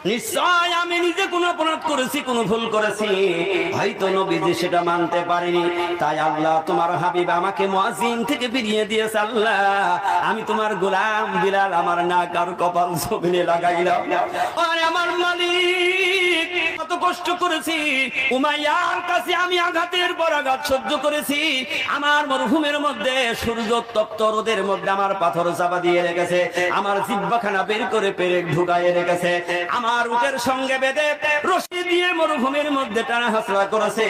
নিশ্চয় আমি নিজে কোন অপরাধ করেছি, কোন ভুল করেছি, হয়তো নবীজি সেটা মানতে পারেনি, তাই আল্লাহ তোমার হাবিব আমাকে মুয়াজ্জিন থেকে ফিরিয়ে দিয়েছে। আল্লাহ আমি তোমার গোলাম বিলাল আমার নাক আর কপাল জমিনে লাগাইলাম। আরে আমার মালিক, কত কষ্ট করেছি, উমাইয়ার কাছে আমি আঘাতের পর আঘাত সহ্য করেছি। আমার মরুভূমির মধ্যে সূর্য তপ্ত রোদের মধ্যে আমার পাথর চাপা দিয়ে রেখেছে, আমার জিহ্বাখানা বের করে পেরেক ঢুকাইয়ে রেখেছে, আমার উটের সঙ্গে বেঁধে রশি দিয়ে মরুভূমির মধ্যে টানা হাসরা করেছে।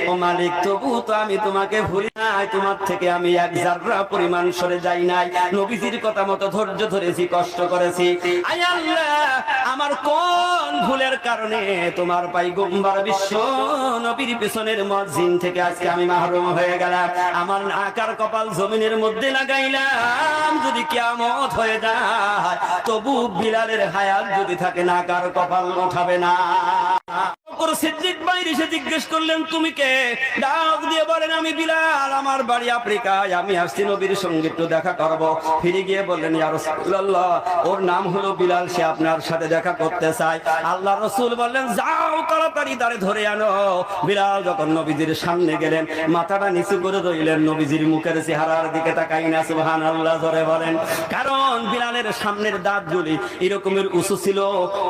ও মালিক, তবু তো আমি তোমাকে ভুলি নাই, তোমার থেকে আমি এক জাররা পরিমাণ সরে যাই নাই। নবীজির কথা মতো ধৈর্য ধরেছি, কষ্ট করেছি। আয় আল্লাহ, আমার কোন ভুলের কারণে তোমার পয়গম্বর বিশ্ব নবীর পিছনের মুয়াজ্জিন থেকে আজকে আমি মাহরুম হয়ে গেলাম? আমার নাক আর কপাল জমিনের মধ্যে লাগাইলাম, যদি কিয়ামত হয়ে যায় তবু বিলালের হায়াত যদি থাকে নাক আর কপাল উঠাবে না। সিদ্দিক বাইরে এসে জিজ্ঞেস করলেন, তুমি কে? ডাক দিয়ে বলেন, আমি বিলাল, আমার বাড়ি আফ্রিকায়, আমি আসছি নবীর সঙ্গে একটু দেখা করবো। ফিরে গিয়ে বললেন, ইয়া রাসূলুল্লাহ, ওর নাম হলো বিলাল, সে আপনার সাথে দেখা করতে চায়। আল্লাহ রাসূল বললেন, যাও তাড়াতাড়ি তারে ধরে আনো। বিলাল যখন নবীজির সামনে গেলেন, মাথাটা নিচু করে রইলেন, নবীজির মুখের চেহারার দিকে তাকাই না। সুবহানাল্লাহ জোরে বলেন। কারণ বিলালের সামনের দাঁতগুলি এরকমের উঁচু ছিল,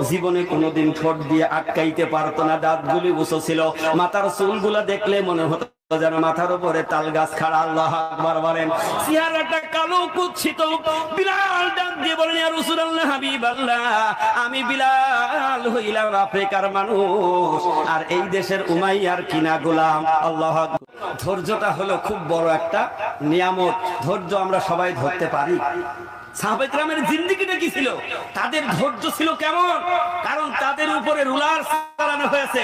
জীবনে কোনোদিন ঠোঁট দিয়ে আটকাইতে পারতো না, দাঁতগুলি উঁচু ছিল। মাথার চুলগুলা দেখলে মনে হতো যেন মাথার উপরে তাল গাছ খাড়া। আল্লাহু আকবার বলেন। চেহারাটা কালো কুৎসিত। বিলাল ডাক দিয়ে বলেন, ইয়া রাসূলুল্লাহ, হাবিবাল্লাহ, আমি বিলাল হইলাম আফ্রিকার মানুষ, আর এই দেশের উমাইয়ার কিনা গোলাম। আল্লাহু আকবার। ধৈর্যটা হলো খুব বড় একটা নিয়ামত। ধৈর্য আমরা সবাই ধরতে পারি। সাহাবায়ে কেরামের জিন্দেগিটা কি ছিল? তাদের ধৈর্য ছিল কেমন? কারণ তাদের উপরে রুলার চালানো হয়েছে,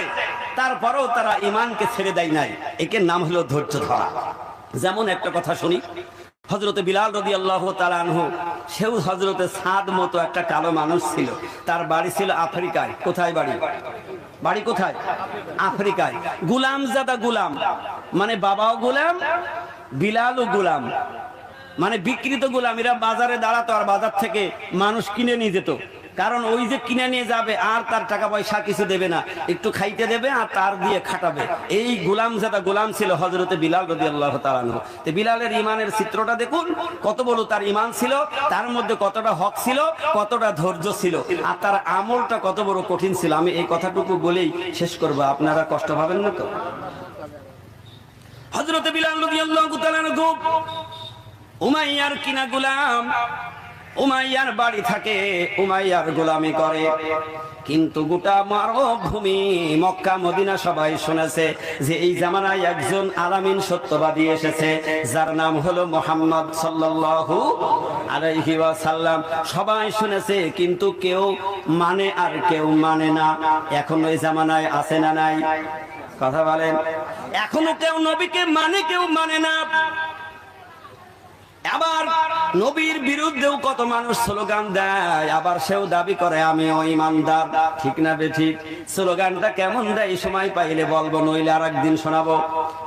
তারপরেও তারা ঈমানকে ছেড়ে দেয় নাই। এর নাম হলো ধৈর্য ধরা। যেমন একটা কথা শুনি, হযরতে বিলাল রাদিয়াল্লাহু তাআলা আনহু, সেও হযরতে সাদ মতো একটা কালো মানুষ ছিল। তার বাড়ি ছিল আফ্রিকায়। কোথায় বাড়ি? বাড়ি কোথায়? আফ্রিকায়। গোলাম জাদা গোলাম, মানে বাবাও গোলাম, বিলালও গোলাম, মানে বিক্রিত গোলাম। এরা বাজারে দাঁড়াতো আর বাজার থেকে মানুষ কিনে নিয়ে যেত। কারণ ওই যে কিনে নিয়ে যাবে আর তার টাকা পয়সা কিছু দেবে না, একটু খাইতে দেবে আর তার দিয়ে খাটাবে। এই গোলাম জাদা গোলাম ছিল হযরতে বিলাল রাদিয়াল্লাহু তাআলা আনহু। তো বিলালের ঈমানের চিত্রটা দেখুন, কত বড় তার ঈমান ছিল, তার মধ্যে কতটা হক ছিল, কতটা ধৈর্য ছিল, আর তার আমলটা কত বড় কঠিন ছিল। আমি এই কথাটুকু বলেই শেষ করব, আপনারা কষ্ট পাবেন না তো? হযরতে বিলাল রাদিয়াল্লাহু তাআলা আনহু উমাইয়ার কিনা গোলাম, উমাইয়ার বাড়ি থাকে, উমাইয়ার গোলামি করে। কিন্তু গোটা মরুভূমি মক্কা মদিনা সবাই শুনেছে যে এই জামানায় একজন আলামিন সত্যবাদী এসেছে, যার নাম হলো মুহাম্মদ সাল্লাল্লাহু আলাইহি ওয়াসাল্লাম। সবাই শুনেছে, কিন্তু কেউ মানে আর কেউ মানে না। এখন ওই জামানায় আছে না নাই? কথা বলেন। এখনো কেউ নবীকে মানে, কেউ মানে না। আবার নবীর বিরুদ্ধেও কত মানুষ স্লোগান দেয়, আবার সেও দাবি করে আমিও ঈমানদার। ঠিক না বেঠিক? স্লোগানটা কেমন দেয় সময় পাইলে বলবো, নইলে আর একদিন শোনাবো।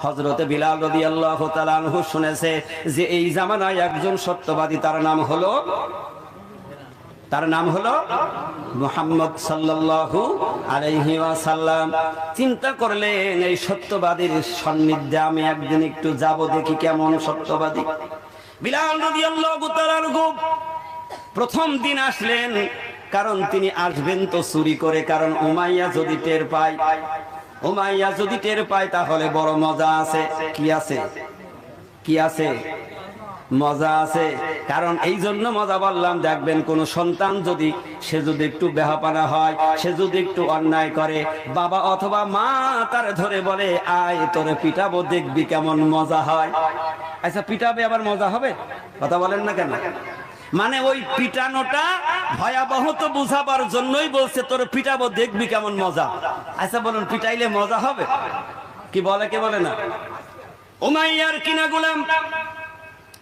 হযরতে বিলাল রাদিয়াল্লাহু তাআলা আনহু শুনেছে যে এই জামানায় একজন সত্যবাদী, তার নাম হলো মুহাম্মদ সাল্লাল্লাহু আলাইহি ওয়াসাল্লাম। চিন্তা করলেন, এই সত্যবাদীর সান্নিধ্যে আমি একদিন একটু যাব, দেখি কেমন সত্যবাদী। বিলাল রাদিয়াল্লাহু তাআলা আনহু প্রথম দিন আসলেন, কারণ তিনি আসবেন তো চুরি করে। কারণ উমাইয়া যদি টের পায় তাহলে বড় মজা আছে। কি আছে? মজা আছে। কারণ এই জন্য মজা বললাম, দেখবেন কোন সন্তান যদি একটু বেহাপানা হয়, সে যদি একটু অন্যায় করে, বাবা অথবা মা তার ধরে বলে, আয় তোরে পিটাবো, দেখবি কেমন মজা হয়। আচ্ছা, পিটাবে আবার মজা হবে? কথা বলেন না কেন? মানে ওই পিটানোটা ভয়াবহ তো বুঝাবার জন্যই বলছে, তোরে পিটাবো, দেখবি কেমন মজা। আচ্ছা বলুন, পিটাইলে মজা হবে? কি বলে, কে বলে না? উমাইয়ার কিনা গোলাম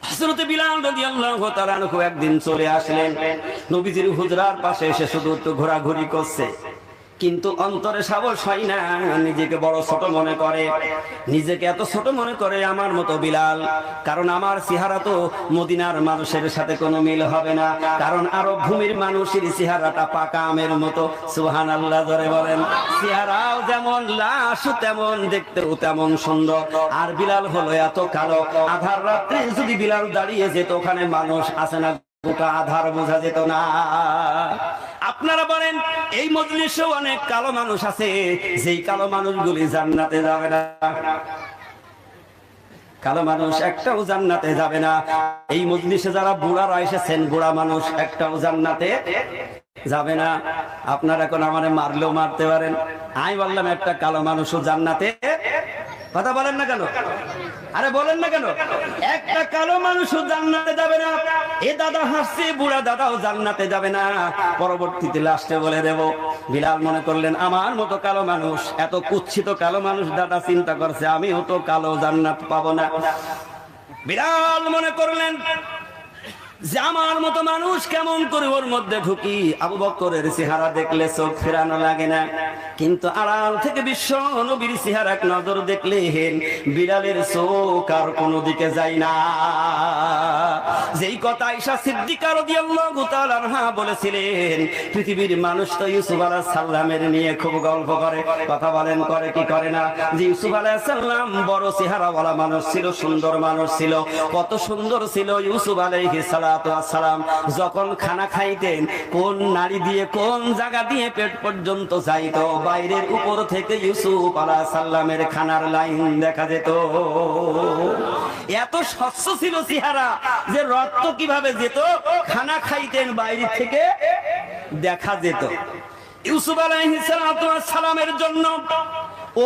হযরতে বিলাল রাদিয়াল্লাহু তাআলা আনহু একদিন চলে আসলেন, নবীজির হুজরার পাশে এসে শুধু একটু ঘোরাঘুরি করছে। কিন্তু অন্তরে সাহস হয় না, নিজেকে বড় ছোট মনে করে, নিজেকে এত ছোট মনে করে আমার মতো বিলাল। কারণ আমার চেহারা তো মদিনার মানুষের সাথে কোনো মিল হবে না, কারণ আরব ভূমির মানুষের চেহারাটা পাকা আমের মতো। সুবহানাল্লাহ জোরে বলেন। চেহারাও যেমন, লাশও তেমন, দেখতেও তেমন সুন্দর। আর বিলাল হলো এত কালো, আধার রাত্রে যদি বিলাল দাঁড়িয়ে যেত, ওখানে মানুষ আছে না, গোটা আধার বোঝা যেত না। আপনারা বলেন এই মজলিসে অনেক কালো মানুষ আছে, যেই কালো মানুষগুলি জান্নাতে যাবে না। কালো মানুষ একটাও জান্নাতে যাবে না। এই মজলিসে যারা বুড়ারা এসেছেন, বুড়া মানুষ একটাও জান্নাতে যাবে না। আপনারা এখন আমারে মারলেও মারতে পারেন, আমি বললাম একটা কালো মানুষও জান্নাতে, কথা বলেন না কেন? আরে বলেন না কেন? একটা কালো মানুষও জান্নাতে যাবে না। এ দাদা হাসছে, বুড়া দাদাও জান্নাতে যাবে না। পরবর্তীতে লাস্টে বলে দেব। বিলাল মনে করলেন আমার মতো কালো মানুষ, এত কুৎসিত কালো মানুষ দাদা চিন্তা করছে আমিও তো কালো, জান্নাত পাবো না। বিলাল মনে করলেন যে আমার মতো মানুষ কেমন করে ওর মধ্যে ঢুকি। আবু বকরের চেহারা দেখলে চোখ ফেরানো লাগে না, কিন্তু আড়াল থেকে বিশ্ব নবীর চেহারা এক নজর দেখলেন বিলালের চোখ আর কোনো দিকে যায় না। যেই কথা আয়েশা সিদ্দিকা রাদিয়াল্লাহু তাআলা আনহা বলেছিলেন, পৃথিবীর মানুষ তো ইউসুফ আলাইহিস সালামের নিয়ে খুব গল্প করে, কথা বলেন করে কি করে না, যে ইউসুফ আলাইহিস সালাম বড় চেহারাওয়ালা মানুষ ছিল, সুন্দর মানুষ ছিল। কত সুন্দর ছিল ইউসুফ আলাইহিস সালাম। যখন খানা খাইতেন, কোন নাড়ি দিয়ে কোন জায়গা দিয়ে পেট পর্যন্ত যাইতো, বাইরের উপর থেকে ইউসুফ আলাইহিস সালামের খানার লাইন দেখা যেত। এত স্বচ্ছ ছিল চেহারা যে রক্ত কিভাবে যেত, খানা খাইতেন বাইরে থেকে দেখা যেত। ইউসুফ আলাইহিস সালামের জন্য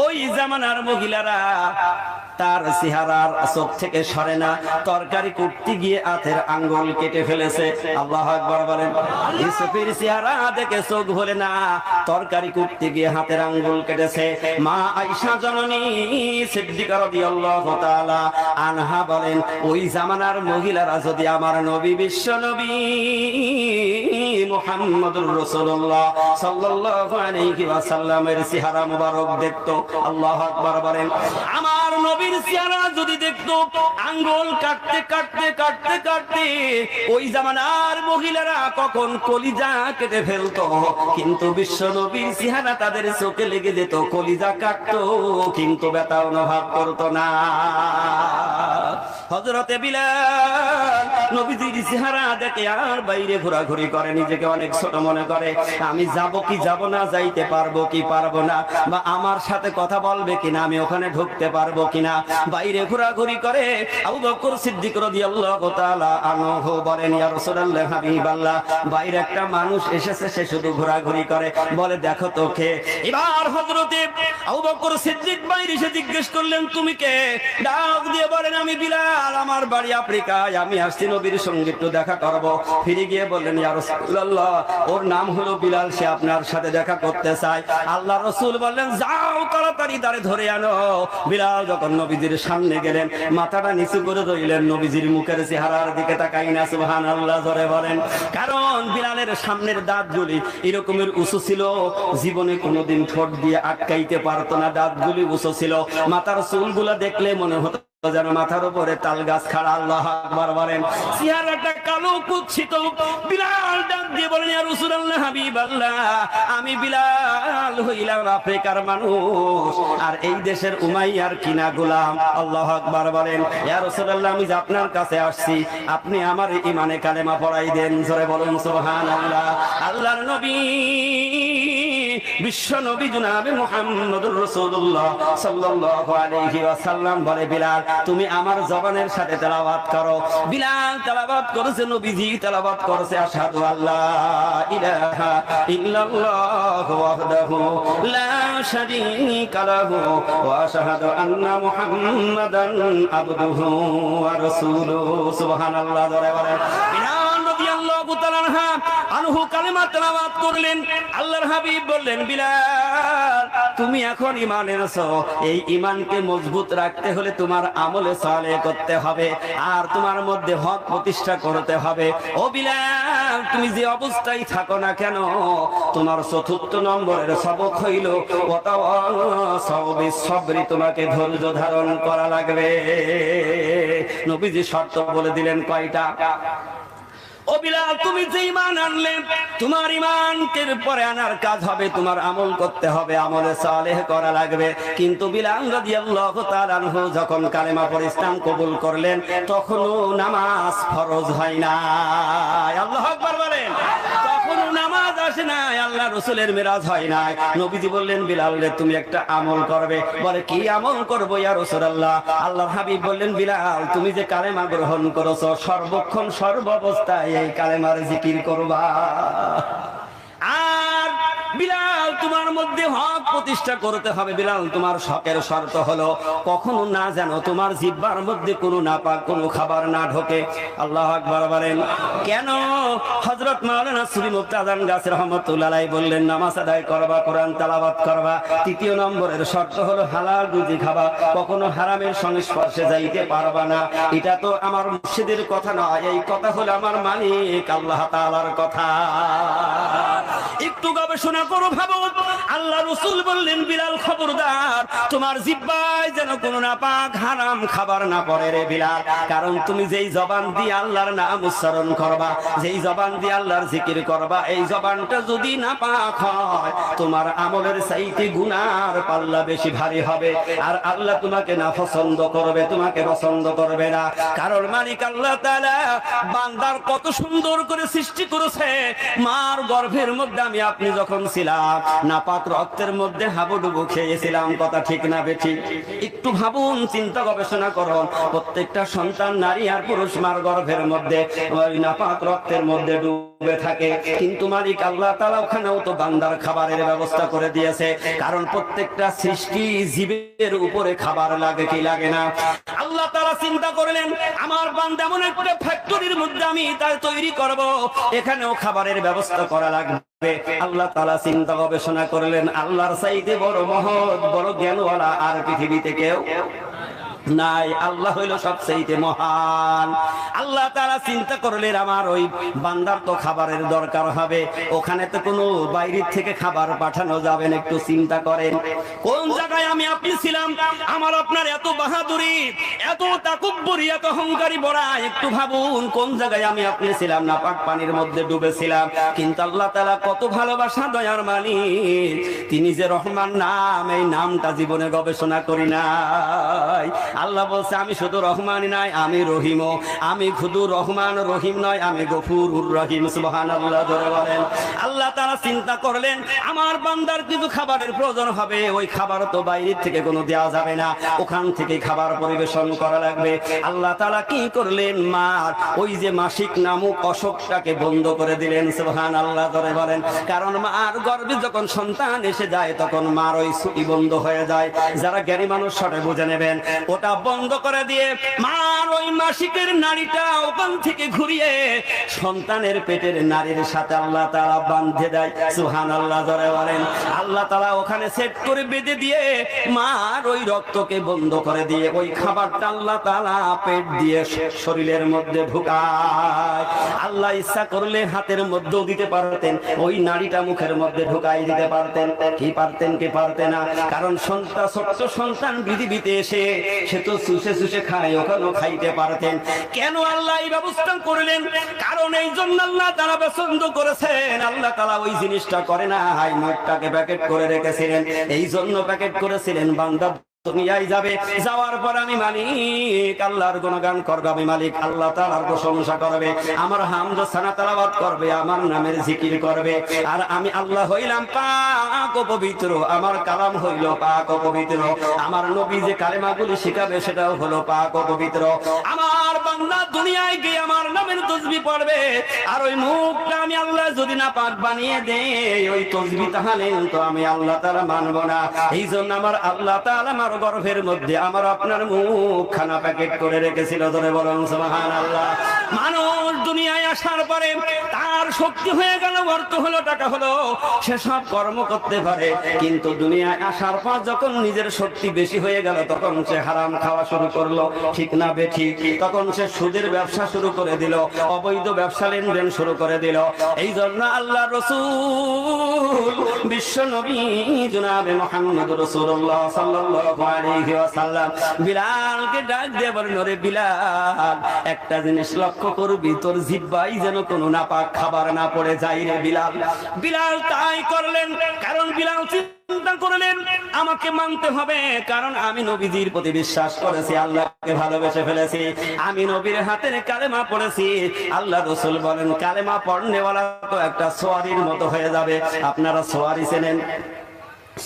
ওই জামানার মহিলারা তার চেহারার চোখ থেকে সরে না, তরকারি কুটতে গিয়ে হাতের আঙ্গুল কেটে ফেলেছে। আল্লাহু আকবার বলেন। ইউসুফের চেহারা দেখে চোখ ভরে না, তরকারি কুটতে গিয়ে হাতের আঙ্গুল কেটেছে। মা আয়েশা জননী সিদ্দিকা রাদিয়াল্লাহু তাআলা আনহা বলেন, ওই জামানার মহিলারা যদি আমার নবী, বিশ্ব নবী মুহাম্মদুর রাসূলুল্লাহ সাল্লাল্লাহু আলাইহি ওয়াসাল্লামের চেহারা মুবারক দেখতো, আল্লাহু আকবার বলেন, আমার নবীর চেহারা যদি দেখতো, আঙ্গুল কাটতে কাটতে কাটতে কাটতে ওই জামানার মহিলারা কখন কলিজা কেটে ফেলতো, কিন্তু বিশ্ব নবীর চেহারা তাদের চোখে লেগে যেত, কলিজা কাটতো কিন্তু ব্যথা অনুভব করতো না। হযরতে বিলাল নবীজির চেহারা দেখে আর বাইরে ঘোরাঘুরি করে, নিজেকে অনেক ছোট মনে করে, আমি যাব কি যাব না, যাইতে পারবো কি পারবো না, বা আমার সাথে কথা বলবে কিনা, আমি ওখানে ঢুকতে পারবো কিনা, বাইরে ঘোরাঘুরি করে। আবু বকর সিদ্দিক রাদিয়াল্লাহু তাআলা আনহু বলেন, ইয়া রাসূলুল্লাহ হাবিবাল্লাহ, বাইরে একটা মানুষ এসেছে, সে শুধু ঘোরাঘুরি করে, বলে দেখো তো কে। এবার হযরতে আবু বকর সিদ্দিক বাইরে এসে জিজ্ঞেস করলেন, তুমি কে? ডাক দিয়ে বলেন, আমি বিলাল, আমার বাড়ি আফ্রিকায়, আমি আসছি নবীর সঙ্গে একটু দেখা করব। ফিরে গিয়ে বললেন, ইয়া রাসূলুল্লাহ, ওর নাম হলো বিলাল, সে আপনার সাথে দেখা করতে চায়। আল্লাহ রাসূল বললেন, যাও তাড়াতাড়ি তারে ধরে আনো। বিলাল যখন নবীজির সামনে গেলেন, মাথাটা নিচু করে রইলেন, নবীজির মুখের চেহারার দিকে তাকাই না। সুবহানাল্লাহ জোরে বলেন। কারণ বিলালের সামনের দাঁতগুলি এরকমের উঁচু ছিল, জীবনে কোনোদিন ঠোঁট দিয়ে আটকাইতে পারতো না, দাঁতগুলি উঁচু ছিল। মাথার চুলগুলা দেখলে মনে হতো যেন মাথার উপরে তাল গাছ খাড়া। আল্লাহু আকবার বলেন। চেহারাটা কালো কুৎসিত। বিলাল ডাক দিয়ে বলেন, ইয়া রাসূলুল্লাহ হাবিবাল্লাহ, আমি বিলাল হইলাম আফ্রিকার মানুষ, আর এই দেশের উমাইয়ার কিনা গোলাম। আল্লাহু আকবার বলেন। ইয়া রাসূলুল্লাহ, আমি যে আপনার কাছে আসছি, আপনি আমার ঈমানে কালেমা পড়াই দেন। জোরে বলুন সুবহানাল্লাহ। আল্লাহর নবী, বিশ্ব নবী জনাবে মুহাম্মদুর রাসূলুল্লাহ সাল্লাল্লাহু আলাইহি ওয়াসাল্লাম বলে, বিলাল তুমি আমার জবানের সাথে তেলাওয়াত করো। বিলাল তেলাওয়াত করেছে, নবীজি তেলাওয়াত করেছে, আশহাদু আল্লা ইলাহা ইল্লাল্লাহু ওয়াহদাহু লা শারীকা লাহু ওয়া আশহাদু আন্না মুহাম্মাদান আবদুহু ওয়া রাসূলুহু। সুবহানাল্লাহ। জোরে বলেন। বিলাল রাদিয়াল্লাহু তাআলা আনহু কালেমা তেলাওয়াত করলেন। আল্লাহর হাবিব বললেন, বিলাল তুমি এখন ঈমান এনেছো, এই ঈমানকে মজবুত রাখতে হলে তোমার আমলে সালেহ করতে হবে, আর তোমার মধ্যে হক প্রতিষ্ঠা করতে হবে। ও বিলাল তুমি যে অবস্থায় থাকো না কেন, তোমার চতুর্থ নম্বরের সবক হইল সবরি, তোমাকে ধৈর্য ধারণ করা লাগবে। নবীজি শর্ত বলে দিলেন কয়টা? ও বিলাল তুমি যে ঈমান আনলে, তোমার ঈমানকে পরে আনার কাজ হবে তোমার আমল করতে হবে, আমলে সালেহ করা লাগবে। কিন্তু বিলাল রাদিয়াল্লাহু তাআলা আনহু যখন কালেমা পড়ে ইসলাম কবুল করলেন, তখনও নামাজ ফরজ হয় না। আল্লাহু আকবার বলেন। তখনও নামাজ আসে না, আল্লাহ রাসূলের মিরাজ হয় না। নবীজি বললেন, বিলাল রে তুমি একটা আমল করবে। বলে, কি আমল করব ইয়া রাসূলুল্লাহ? আল্লাহর হাবিব বললেন, বিলাল তুমি যে কালেমা গ্রহণ করেছো, সর্বক্ষণ সর্বাবস্থায় এই কালেমার জিকির করবা। আর বিলাল তোমার মধ্যে হক প্রতিষ্ঠা করতে হবে। বিলাল তোমার শখের শর্ত হলো কখনো না যেন তোমার জিহ্বার মধ্যে কোনো নাপাক কোনো খাবার না ঢোকে। আল্লাহু আকবার বলেন। কেন? হযরত মাওলানা সুফি মুফতি আযম গাছী রাহমাতুল্লাহ আলাইহি বললেন, নামাজ আদায় করবা, কোরআন তেলাওয়াত করবা। তৃতীয় নম্বরের শর্ত হলো হালাল রুজি খাবা, কখনো হারামের সংস্পর্শে যাইতে পারবা না। এটা তো আমার মুর্শিদের কথা নয়, এই কথা হলো আমার মালিক আল্লাহ তাআলার কথা। একটু গবেষণা করো, ভাবো। আল্লাহ রাসূল বললেন, বিলাল খবরদার তোমার জিহ্বায় যেন কোনো নাপাক হারাম খাবার না পড়ে রে বিলাল। কারণ তুমি যেই জবান দিয়ে আল্লাহর নাম উচ্চারণ করবা, যেই জবান দিয়ে আল্লাহর জিকির করবা, এই জবানটা যদি নাপাক হয়, তোমার আমলের চাইতে গুনার পাল্লা বেশি ভারী হবে। আর আল্লাহ তোমাকে না পছন্দ করবে, তোমাকে পছন্দ করবে না। কারণ মালিক আল্লাহ তাআলা বান্দার কত সুন্দর করে সৃষ্টি করেছে। মার গর্ভের মধ্যে আমি আপনি যখন ছিলাম, নাপাক রক্তের মধ্যে হাবুডুবু খেয়েছিলাম। কথা ঠিক না বেঠিক? একটু ভাবুন, চিন্তা গবেষণা করুন। প্রত্যেকটা সন্তান নারী আর পুরুষ মার গর্ভের মধ্যে ওই নাপাক রক্তের মধ্যে ডুবে থাকে। কিন্তু মালিক আল্লাহ তাআলা ওখানেও তো বান্দার খাবারের ব্যবস্থা করে দিয়েছে। কারণ প্রত্যেকটা সৃষ্টি জীবের উপরে খাবার লাগে কি লাগে না? আল্লাহ তাআলা চিন্তা করলেন, আমার বান্দা এমন একটা ফ্যাক্টরির মধ্যে আমি তার তৈরি করব, এখানেও খাবারের ব্যবস্থা করা লাগবে। আল্লাহ তাআলা চিন্তা গবেষণা করলেন, আল্লাহর চাইতে বড় মহৎ বড় জ্ঞানওয়ালা আর পৃথিবীতে কেউ নাই। আল্লাহ হইল সবচেয়ে মহান। আল্লাহ তাআলা চিন্তা করলেন, আমার ওই বান্দার তো খাবারের দরকার হবে, ওখানে তো কোনো বাইরের থেকে খাবার পাঠানো যাবে না। একটু চিন্তা করেন, কোন জায়গায় আমি আপনি ছিলাম? আমার আপনার এত বাহাদুরি, এত তাকব্বুরি, এত অহংকারী বড়া। একটু ভাবুন, কোন জায়গায় আমি আপনি ছিলাম? নাপাক পানির মধ্যে ডুবেছিলাম। কিন্তু আল্লাহ তাআলা কত ভালোবাসা দয়ার মালিক, তিনি যে রহমান নাম, এই নামটা জীবনে গবেষণা করি নাই। আল্লাহ বলছে, আমি শুধু রহমানই নাই, আমি রহিমও। আমি শুধু রহমান রহিম নয়, আমি গফুরুর রহিম। সুবহানাল্লাহ জোরে বলেন। আল্লাহ তাআলা চিন্তা করলেন, আমার বান্দার কিছু খাবারের প্রয়োজন হবে, ওই খাবার তো বাইরে থেকে কোনো দেওয়া যাবে না, ওখান থেকে খাবার পরিবেশন করা লাগবে। আল্লাহ তাআলা কি করলেন? মার ওই যে মাসিক নামক অসুখটাকে বন্ধ করে দিলেন। সুবহানাল্লাহ জোরে বলেন। কারণ মার গর্ভে যখন সন্তান এসে যায়, তখন মার ওই ছুটি বন্ধ হয়ে যায়। যারা জ্ঞানী মানুষ সরে বুঝে নেবেন, ওটা বন্ধ করে দিয়ে মার ওই মাসিকের নাড়িটা ওখান থেকে ঘুরিয়ে সন্তানের পেটের নারীর সাথে আল্লাহ তাআলা বাঁধে দেয়। সুবহানাল্লাহ জোরে বলেন। আল্লাহ তাআলা ওখানে সেট করে বেঁধে দিয়ে মার ওই রক্তকে বন্ধ করে দিয়ে ওই খাবারটা আল্লাহ তাআলা পেট দিয়ে শরীরের মধ্যে ঢুকায়। আল্লাহ ইচ্ছা করলে হাতের মধ্যেও দিতে পারতেন, ওই নাড়িটা মুখের মধ্যে ঢুকাই দিতে পারতেন। কি পারতেন? কি পারতেন না? কারণ সন্তান, ছোট্ট সন্তান পৃথিবীতে এসে সে তো চুষে চুষে খায়, ওখানেও খাইতে পারতেন। কেন আল্লাহ এই ব্যবস্থা করলেন? কারণ এই জন্য আল্লাহ তাআলা পছন্দ করেছেন। আল্লাহ তাআলা ওই জিনিসটা করে না, হাই মদটাকে প্যাকেট করে রেখেছিলেন, এই জন্য প্যাকেট করেছিলেন। বান্দা দুনিয়ায় যাবে, যাওয়ার পর আমি মালিক আল্লাহর গুণগান করবে, আমি মালিক আল্লাহ তাআলার প্রশংসা করবে, আমার হামদ সানা তেলাওয়াত করবে, আমার নামের জিকির করবে। আর আমি আল্লাহ হইলাম পাক ও পবিত্র, আমার কালাম হইল পাক ও পবিত্র, আমার নবী যে কালেমাগুলি শিখাবে সেটাও হলো পাক ও পবিত্র। আমার বান্দা দুনিয়ায় গিয়ে আমার নামের তাসবিহ পড়বে, আর ওই মুখটা আমি আল্লাহ যদি না পাক বানিয়ে দেই ওই তাসবিহ, তাহলে তো আমি আল্লাহ তাআলা মানব না। এই জন্য আমার আল্লাহ তাআলা আমার মার গর্ভের মধ্যে আমার আপনার মুখ খানা প্যাকেট করে রেখেছিল। ধরে বলুন সুবহানাল্লাহ। মানুষ দুনিয়ায় আসার পরে তার শক্তি হয়ে গেল, অর্থ হলো, টাকা হলো, সে সব কর্ম করতে পারে, কিন্তু দুনিয়ায় আসার পর যখন নিজের শক্তি বেশি হয়ে গেল তখন সে হারাম খাওয়া শুরু করলো, ঠিক না বেঠিক? তখন সে সুদের ব্যবসা শুরু করে দিল, অবৈধ ব্যবসা লেনদেন শুরু করে দিল। এই জন্য আল্লাহ রাসূল বিশ্ব নবী জনাবে মুহাম্মদ রাসূলুল্লাহ সাল্লাল্লাহু আলাইহি ওয়াসাল্লাম বিলালকে ডাক দিয়ে বলেন, ওরে বিলাল, একটা জিনিস লক্ষ্য করবি, তোর জিহ্বায় যেন কোনো নাপাক খাবার না পড়ে যায় রে বিলাল। বিলাল তাই করলেন, কারণ বিলাল চিন্তা করলেন আমাকে মানতে হবে, কারণ আমি নবীজির প্রতি বিশ্বাস করেছি, আল্লাহকে ভালোবেসে ফেলেছি, আমি নবীর হাতের কালেমা পড়েছি। আল্লাহ রাসূল বলেন কালেমা পড়নেওয়ালা তো একটা সোয়ারির মতো হয়ে যাবে। আপনারা সোয়ারি চেনেন?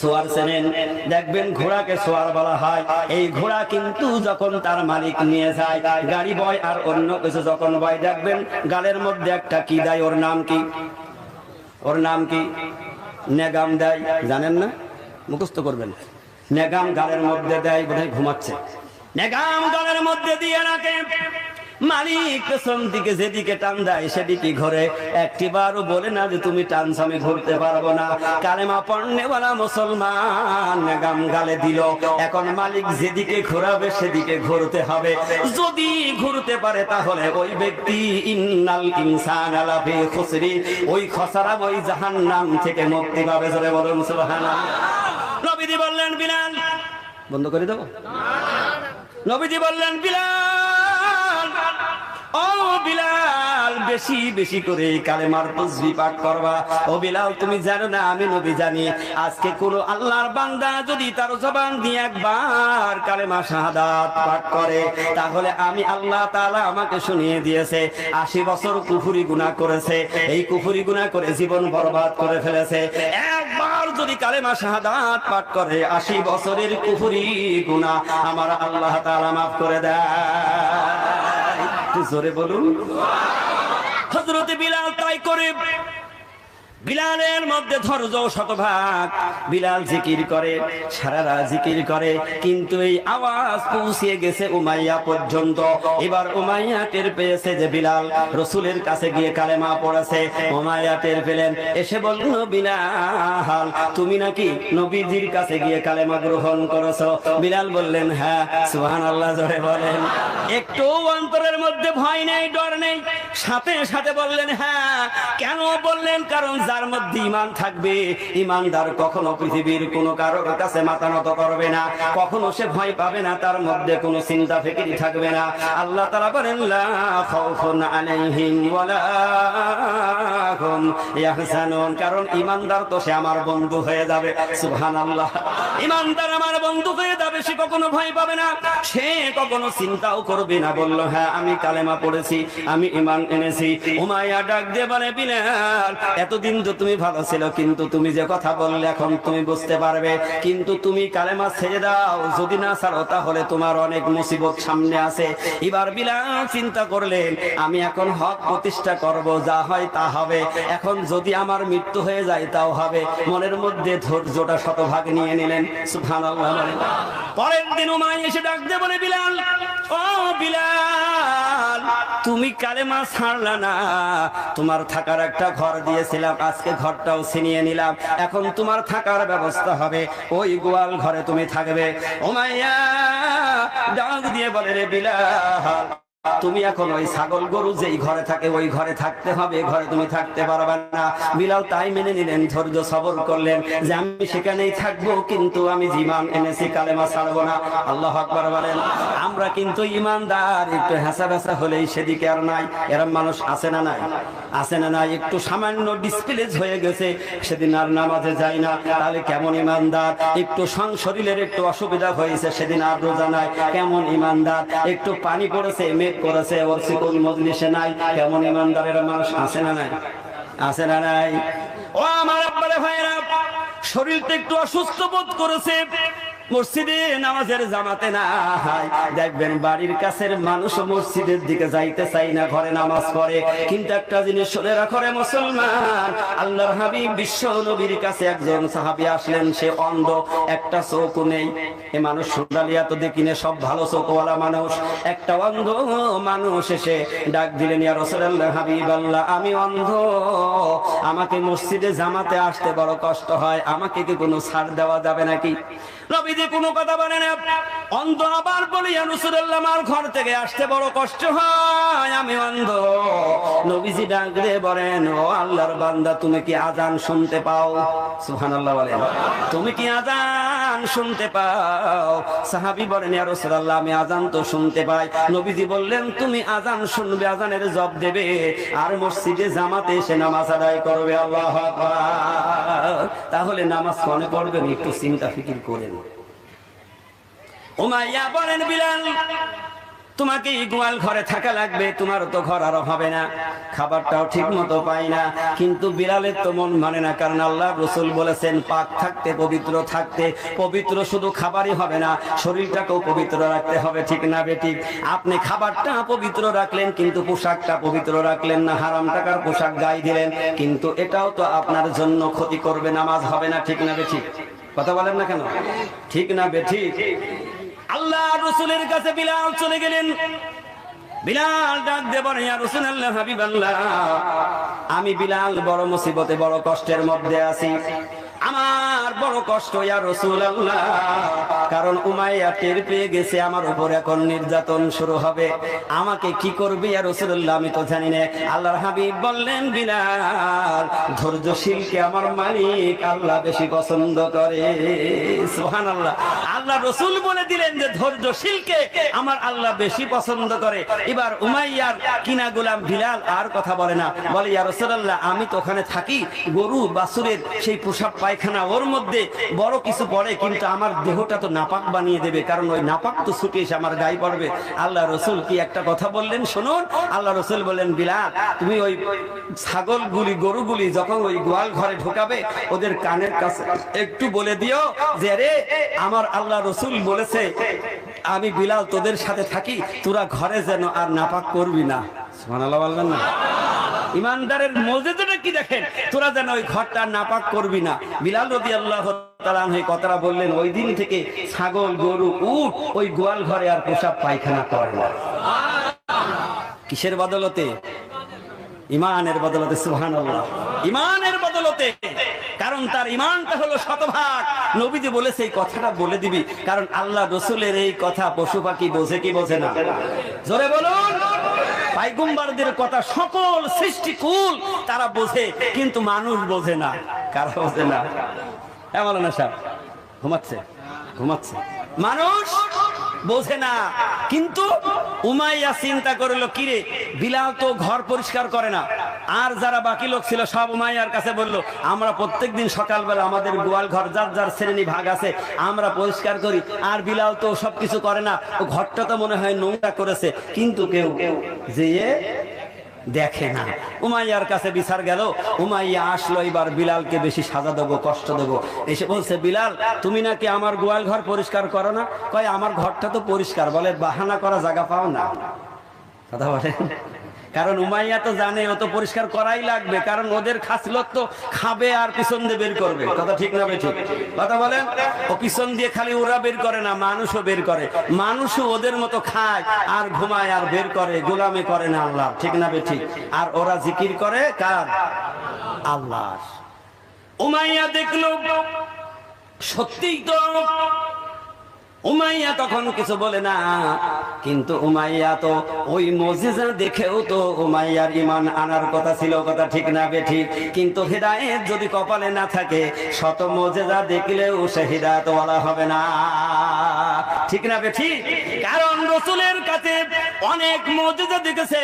সোয়ার চেনেন? দেখবেন ঘোড়াকে সোয়ার বলা হয়। এই ঘোড়া কিন্তু যখন তার মালিক নিয়ে যায়, গাড়ি বয় আর অন্য কিছু যখন বয়, দেখবেন গালের মধ্যে একটা কি দেয়, ওর নাম কি? ওর নাম কি? নেগাম দেয়। জানেন না? মুখস্থ করবেন। নেগাম গালের মধ্যে দেয়, বোধহয় ঘুমাচ্ছে। নেগাম গালের মধ্যে দিয়ে রাখে, মালিক পেছন দিকে যেদিকে টান দেয় সেদিকে ঘোরে। একটিবারও বলে না যে তুমি টানছো আমি ঘুরতে পারবো না। কালেমা পড়নেওয়ালা মুসলমান নেগাম গালে দিল, এখন মালিক যেদিকে ঘোরাবে সেদিকে ঘুরতে হবে। যদি ঘুরতে পারে তাহলে ওই ব্যক্তি ইন্নাল ইনসানা লাফি খুসরি, ওই খসারা, ওই জাহান্নাম থেকে মুক্তি পাবে। জোরে বলুন সুবহানাল্লাহ। নবীজি বললেন বিলাল, বন্ধ করে দেবো? নবীজি বললেন বিলাল, ও বিলাল, বেশি বেশি করে কালেমার তাসবিহ পাঠ করবা। ও বিলাল, তুমি জানো না আমি নবী জানি, আজকে কোন আল্লাহর বান্দা যদি তার জবান দিয়ে একবার কালেমা শাহাদাত পাঠ করে, তাহলে আমি আল্লাহ তাআলা আমাকে শুনিয়ে দিয়েছে 80 বছর কুফরি গুনাহ করেছে, এই কুফরি গুনাহ করে জীবন বরবাদ করে ফেলেছে। একবার যদি কালেমা শাহাদাত পাঠ করে 80 বছরের কুফরি গুনাহ আমার আল্লাহ তাআলা মাফ করে দেয়। জোরে বলুন। হযরত বিলাল তাই করে। বিলালের মধ্যে ধৈর্য শতভাগ। বিলাল জিকির করে, সারা রাত জিকির করে, কিন্তু এই আওয়াজ পৌঁছে গেছে উমাইয়া পর্যন্ত। এবার উমাইয়া টের পেয়েছে যে বিলাল রাসূলের কাছে গিয়ে কালেমা পড়েছে। উমাইয়া টের পেলেন, এসে বলল, বিলাল, তুমি নাকি নবীজির কাছে গিয়ে কালেমা গ্রহণ করেছো? বিলাল বললেন, হ্যাঁ। সুবহানাল্লাহ জোরে বলেন। একটু অন্তরের মধ্যে ভয় নেই, ডর নেই, সাথে সাথে বললেন হ্যাঁ। কেন বললেন? কারণ যার মধ্যে ঈমান থাকবে, ঈমানদার কখনো পৃথিবীর কোনো কারোর কাছে মাথা নত করবে না, কখনো সে ভয় পাবে না, তার মধ্যে কোনো চিন্তা ফিকির থাকবে না। আল্লাহ তাআলা বলেন, লা খাউফুন আলাইহিম ওয়ালা হুম ইয়াহজানুন, কারণ ঈমানদার তো সে আমার বন্ধু হয়ে যাবে। সুবহানাল্লাহ। ঈমানদার আমার বন্ধু হয়ে যাবে, সে কখনো ভয় পাবে না, সে কখনো চিন্তাও করবে না। বলল, হ্যাঁ আমি কালেমা পড়েছি, আমি ঈমান এনেছি। উমাইয়া ডাক দিয়ে বলে, বিলাল, এতদিন তো তুমি ভালো ছিল, কিন্তু তুমি যে কথা বললে এখন তুমি বুঝতে পারবে, কিন্তু তুমি কালেমা ছেড়ে দাও, যদি না ছাড়ো তাহলে তোমার অনেক মুসিবত সামনে আছে। এবার বিলাল চিন্তা করলেন, আমি এখন হক প্রতিষ্ঠা করব, যা হয় তা হবে, এখন যদি আমার মৃত্যু হয়ে যায় তাও হবে। মনের মধ্যে ধৈর্যটা শতভাগ নিয়ে নিলেন। সুবহানাল্লাহ। পরের দিন উমাইয়া এসে ডাক দিয়ে বলে, বিলাল, ও বিলাল, তুমি কালেমা ছাড়লা না, তোমার থাকার একটা ঘর দিয়েছিলাম, আজকে ঘরটাও ছিনিয়ে নিলাম, এখন তোমার থাকার ব্যবস্থা হবে, ওই গোয়াল ঘরে তুমি থাকবে। উমাইয়া ডাক দিয়ে বলে, রে বিলাল, তুমি এখন ওই ছাগল গরু যেই ঘরে থাকে ওই ঘরে থাকতে হবে, ঘরে তুমি থাকতে পারবে না। বিলাল তাই মেনে নিলেন, ধৈর্য সবর করলেন যে আমি সেখানেই থাকবো, কিন্তু আমি ঈমান এনেছি, কালেমা ছাড়বো না। আল্লাহু আকবার বলেন। আমরা কিন্তু ঈমানদার, একটু হেসা বেসা হলেই সেদিকে আর নাই। এরকম মানুষ আছে না নাই? আছে না নাই? একটু সামান্য ডিসপ্লেজ হয়ে গেছে, সেদিন আর নামাজে যায় না, তাহলে কেমন ঈমানদার? একটু শরীরের একটু অসুবিধা হয়েছে, সেদিন আর রোজা নাই, কেমন ঈমানদার? একটু পানি পড়েছে, মেঘ করেছে, ওর সিকুল মজলিসে নাই, কেমন ঈমানদারের মানুষ আছে না নাই? আছে না নাই? ও আমার আব্বারে ভাইরা, শরীরটা একটু অসুস্থ বোধ করেছে, মসজিদে নামাজের জামাতে না হয়, দেখবেন বাড়ির কাছের মানুষ মসজিদের দিকে যাইতে চাই না, ঘরে নামাজ পড়ে। কিন্তু একটা জিনিস শুনে রাখো রে মুসলমান, আল্লাহর হাবিব বিশ্ব নবীর কাছে একজন সাহাবী আসলেন, সে অন্ধ, একটা চোখ নেই। এ মানুষ সুদালিয়া তো দেখিনে, সব ভালো চোখওয়ালা মানুষ। একটা অন্ধ মানুষ এসে ডাক দিলেন, ইয়া রাসূলুল্লাহ, হাবিবাল্লাহ, আমি অন্ধ, আমাকে মসজিদে জামাতে আসতে বড় কষ্ট হয়, আমাকে কি কোনো ছাড় দেওয়া যাবে নাকি? নবীজি কোনো কথা বলেন না। অন্ধ আবার বলি, ইয়া রাসূলুল্লাহ, আমার ঘর থেকে আসতে বড় কষ্ট হয়, আমি অন্ধ। নবীজি ডাক দিয়ে বলেন, ও আল্লাহর বান্দা, তুমি কি আযান শুনতে পাও? সুবহানাল্লাহ বলেন, তুমি কি আযান শুনতে পাও? সাহাবী বলেন, ইয়া রাসূলুল্লাহ, আমি আযান তো শুনতে পাই। নবীজি বললেন, তুমি আযান শুনবে, আযানের জবাব দেবে, আর মসজিদে জামাতে এসে নামাজ আদায় করবে। আল্লাহু আকবার। তাহলে নামাজ কোনে পড়বেন একটু চিন্তা ফিকির করেন। উমাইয়া বলেন, বিলাল, তোমাকে গোয়াল ঘরে থাকা লাগবে, তোমার তো ঘর আরো হবে না, খাবারটাও ঠিক মতো পাই না। কিন্তু বিলালের তো মন মানে না, কারণ আল্লাহ রাসূল বলেছেন পাক থাকতে, পবিত্র থাকতে। পবিত্র শুধু খাবারই হবে না, শরীরটাকেও পবিত্র রাখতে হবে, ঠিক না বেঠিক? আপনি খাবারটা পবিত্র রাখলেন কিন্তু পোশাকটা পবিত্র রাখলেন না, হারাম টাকার পোশাক গায়ে দিলেন, কিন্তু এটাও তো আপনার জন্য ক্ষতি করবে, নামাজ হবে না, ঠিক না বেঠিক? কথা বলেন না কেন? ঠিক না বেঠিক? আল্লাহ রাসূলের কাছে বিলাল চলে গেলেন। বিলাল ডাক দিয়ে বলেন, ইয়া রাসূলুল্লাহ, হাবিবাল্লাহ, আমি বিলাল বড় মুসিবতে, বড় কষ্টের মধ্যে আছি, আমার বড় কষ্ট ইয়া রাসূলুল্লাহ। কারণ উমাইয়া টের পেয়ে গেছে আমার উপর এখন নির্যাতন শুরু হবে, আমাকে কি করবে ইয়া রাসূলুল্লাহ আমি তো জানি না। আল্লাহর হাবিব বললেন, বিলাল, ধৈর্যশীলকে আমার মালিক আল্লাহ বেশি পছন্দ করে। সুবহানাল্লাহ। আল্লাহ রাসূল বলে দিলেন যে ধৈর্যশীলকে আমার আল্লাহ বেশি পছন্দ করে। এবার উমাইয়ার কিনা গোলাম বিলাল আর কথা বলে না, বলে, ইয়া রাসূলুল্লাহ, আমি তো ওখানে থাকি, গরু বাছুরের সেই পোশাক পায়খানা, ওর মধ্যে বড় কিছু পড়ে, কিন্তু আমার দেহটা তো নাপাক বানিয়ে দেবে, কারণ ওই নাপাক তো ছুটে এসে আমার গায়ে পড়বে। আল্লাহ রাসূল কি একটা কথা বললেন শুনুন। আল্লাহ রাসূল বললেন, বিলাল, তুমি ওই ছাগলগুলি, গরুগুলি যখন ওই গোয়াল ঘরে ঢোকাবে, ওদের কানের কাছে একটু বলে দিও যে, রে, আমার আল্লাহ রাসূল বলেছে আমি বিলাল তোদের সাথে থাকি, তোরা ঘরে যেন আর নাপাক করবি না। সুবহানাল্লাহ বলবেন না? ইমানদারের মর্যাদাটা কি দেখেন, তোরা যেন ওই ঘরটা নাপাক করবি না। বিলাল রাদিয়াল্লাহু তাআলা আনহু কথা বললেন, ওই দিন থেকে ছাগল, গরু, উট ওই গোয়াল ঘরে আর পেশাব পায়খানা করে না। কিসের বদলতে? ইমানের বদলতে। সুবহানাল্লাহ। ইমানের বদলতে। কারণ তার ইমানটা হলো শতভাগ। নবীজি বলেছে এই কথাটা বলে দিবি, কারণ আল্লাহ রাসূলের এই কথা পশু পাখি বোঝে কি বোঝে না? জোরে বলুন। পয়গম্বরদের কথা সকল সৃষ্টিকুল তারা বোঝে, কিন্তু মানুষ বোঝে না। কারা বোঝে না? হ্যাঁ বলো না সাহেব, ঘুমাচ্ছে মানুষ বোঝে না। কিন্তু উমাইয়া চিন্তা করলো, কিরে, বিলাল তো ঘর পরিষ্কার করে না, আর যারা বাকি লোক ছিল সব উমাইয়ার কাছে বললো, আমরা প্রত্যেকদিন সকালবেলা আমাদের গোয়াল ঘর যার যার শ্রেণী ভাগ আছে আমরা পরিষ্কার করি, আর বিলাল তো সবকিছু করে না, ও ঘরটা তো মনে হয় নোংরা করেছে, কিন্তু কেউ যেয়ে দেখে না। উমাইয়ার কাছে বিচার গেল, উমাইয়া আসলো, এবার বিলালকে বেশি সাজা দেবো, কষ্ট দেবো। এসে বলছে, বিলাল, তুমি নাকি আমার গোয়াল ঘর পরিষ্কার করো না? কয়, আমার ঘরটা তো পরিষ্কার। বলে, বাহানা করা জায়গা পাও না। কথা বলে, কারণ উমাইয়া তো জানে ও তো পরিষ্কার করাই লাগবে, কারণ ওদের খাসলত তো খাবে আর পিছন দিয়ে বের করবে। কথা ঠিক না বেঠিক? কথা বলেন। ও পিছন দিয়ে খালি ওরা বের করে না, মানুষও বের করে। মানুষও ওদের মতো খায় আর ঘুমায় আর বের করে, গোলামি করে না আল্লাহ। ঠিক না বেঠিক? আর ওরা জিকির করে কার? আল্লাহ। উমাইয়া দেখলো সত্যিই তো। উমাইয়া তখন কিছু বলে না, কিন্তু উমাইয়া তো ওই মুজিজা দেখেও তো উমাইয়ার ঈমান আনার কথা ছিল। কথা ঠিক না বেঠিক? কিন্তু হিদায়াত যদি কপালে না থাকে, শত মুজিজা দেখলেও সে হিদায়াতওয়ালা হবে না। ঠিক না বেঠিক? কারণ কারণ রাসূলের কাছে অনেক মুজিজা দেখেছে।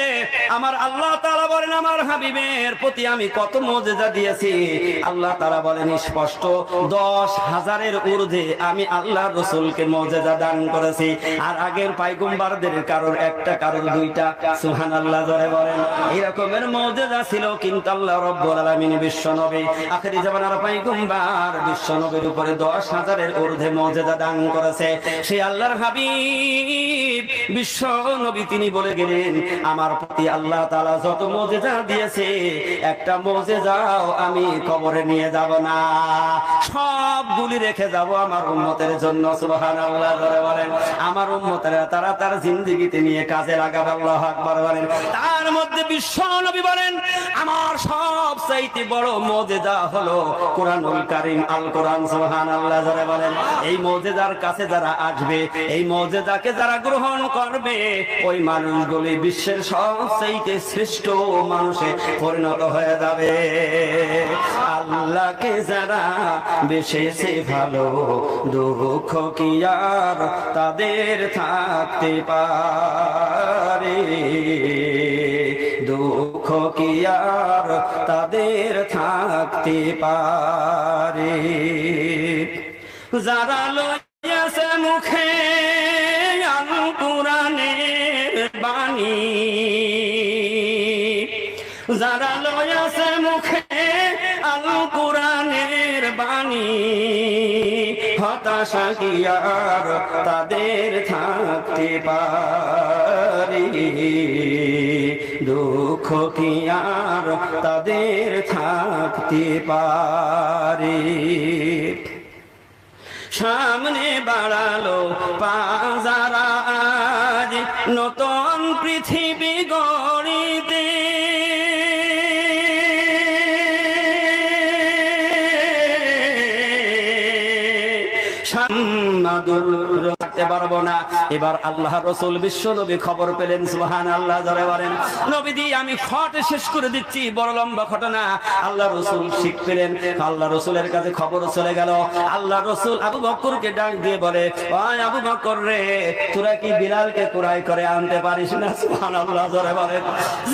আমার আল্লাহ তাআলা বলেন আমার হাবিবের প্রতি আমি কত মুজিজা দিয়েছি। আল্লাহ তাআলা বলেন স্পষ্ট 10,000-এর ঊর্ধ্বে আমি আল্লাহ রাসূলকে মুজিজা দান করেছি। আর আগের পয়গম্বরদের কারোর একটা কারোর দুইটা, সুবহানাল্লাহ জোরে বলেন। এরকমের মুজিজা ছিল, কিন্তু আল্লাহ রাব্বুল আলামিন বিশ্ব নবী আখেরি জামানার পয়গম্বর বিশ্ব নবীর উপরে 10,000-এর ঊর্ধ্বে মুজিজা দান করেছে। সেই আল্লাহর হাবিব বিশ্ব নবী তিনি বলে গেলেন আমার প্রতি আল্লাহ তাআলা যত মুজিজা দিয়েছে একটা মুজিজাও আমি কবরে নিয়ে যাব না, সবগুলি রেখে যাব আমার উম্মতের জন্য। সুবহানাল্লাহ জোরে বলেন। আমার উম্মতেরা তারা তার জিন্দেগিতে নিয়ে কাজে লাগাবে। আল্লাহু আকবার বলেন। তার মধ্যে বিশ্ব নবী বলেন আমার সবচাইতে বড় মুজিজা হলো কোরআনুল কারীম, আল কোরআন। সুবহানাল্লাহ জোরে বলেন। এই মুজিজার কাছে যারা আসবে, এই মুজিজাকে যারা গ্রহণ করবে, ওই মানুষগুলি বিশ্বের সবচাইতে শ্রেষ্ঠ মানুষে পরিণত হয়ে যাবে। আল্লাহকে যারা বেশেছে ভালো, দুঃখ কি আর তাদের থাকতে পারে, দুঃখ কি আর তাদের থাকতে পারে। যারা লইয়াছে মুখে আল কোরআনের বাণী, যারা লইয়াছে মুখে আল কোরআনের বাণী, হতাশা কি আর তাদের থাকতে পারে, দুঃখ কি আর তাদের থাকতে পারে। সামনে বাড়ালো পাজারা আজ নতুন পৃথিবী গড়িতে, রাখতে পারবো না। এবার আল্লাহ রাসূল বিশ্ব নবী খবর পেলেন। সুবহানাল্লাহ জোরে বলেন। নবীজি আমি খটে শেষ করে দিচ্ছি, বড় লম্বা ঘটনা। আল্লাহ রাসূল শিখ পেলেন। আল্লাহ রাসূলের কাছে খবর চলে গেল। আল্লাহ রাসূল আবু বকরকে ডাক দিয়ে বলে ওই আবু বকর রে, তোরা কি বিলালকে কুরাই করে আনতে পারিস না? সুবহানাল্লাহ জোরে বলেন।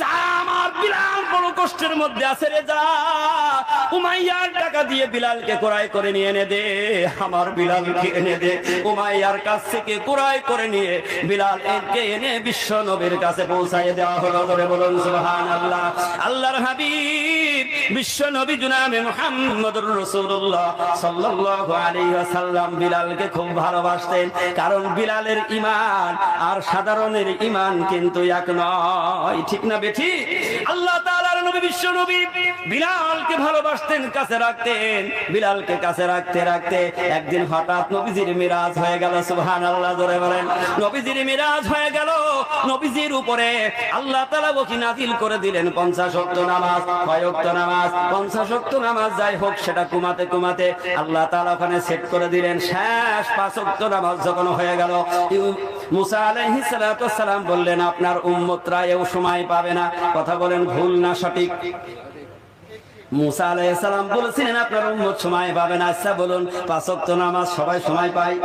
যা আমার বিলাল বড় কষ্টের মধ্যে আছে রে, যা উমাইয়ার টাকা দিয়ে বিলালকে কুরাই করে নিয়ে এনে দে, আমার বিলালকে এনে দে। উমাইয়ার কাছ থেকে কুরাই করে নিয়ে বিলালকে এনে বিশ্ব নবীর কাছে পৌঁছায় দেওয়া হলো। ধরে বলুন সুবহানাল্লাহ। আল্লাহর হাবিব বিশ্ব নবী জনাবে মুহাম্মদুর রাসূলুল্লাহ সাল্লাল্লাহু আলাইহি ওয়াসাল্লাম বিলালকে খুব ভালোবাসতেন, কারণ বিলালের ঈমান আর সাধারণের ঈমান কিন্তু এক নয়। ঠিক না বেঠি? আল্লাহ তাআলার নবী বিশ্ব নবী বিলালকে ভালোবাসতেন, কাছে রাখতেন। বিলালকে কাছে রাখতে রাখতে একদিন হঠাৎ নবীজির মিরাজ হয়ে গেল। সুবহানাল্লাহ জোরে বলেন। নবীজির মিরাজ হয়ে গেল। নবীজির উপরে আল্লাহ তাআলা ওহী নাযিল করে দিলেন 50 ওয়াক্ত নামাজ। কয় ওয়াক্ত নামাজ? 50 ওয়াক্ত নামাজ। যাই হোক, সেটা কমাতে কমাতে আল্লাহ তাআলা ওখানে সেট করে দিলেন। শেষ 5 ওয়াক্ত নামাজ যখন হয়ে গেল, মুসা আলাইহিস সালাতু ওয়াস সালাম বললেন আপনার উম্মতরা এও সময় পাবে না। কথা বলেন ভুল না সঠিক? মুসা আলাইহিস সালাম বলেছিলেন আপনার উম্মত সময় পাবে না। আচ্ছা বলুন, 5 ওয়াক্ত নামাজ সবাই সময় পায়?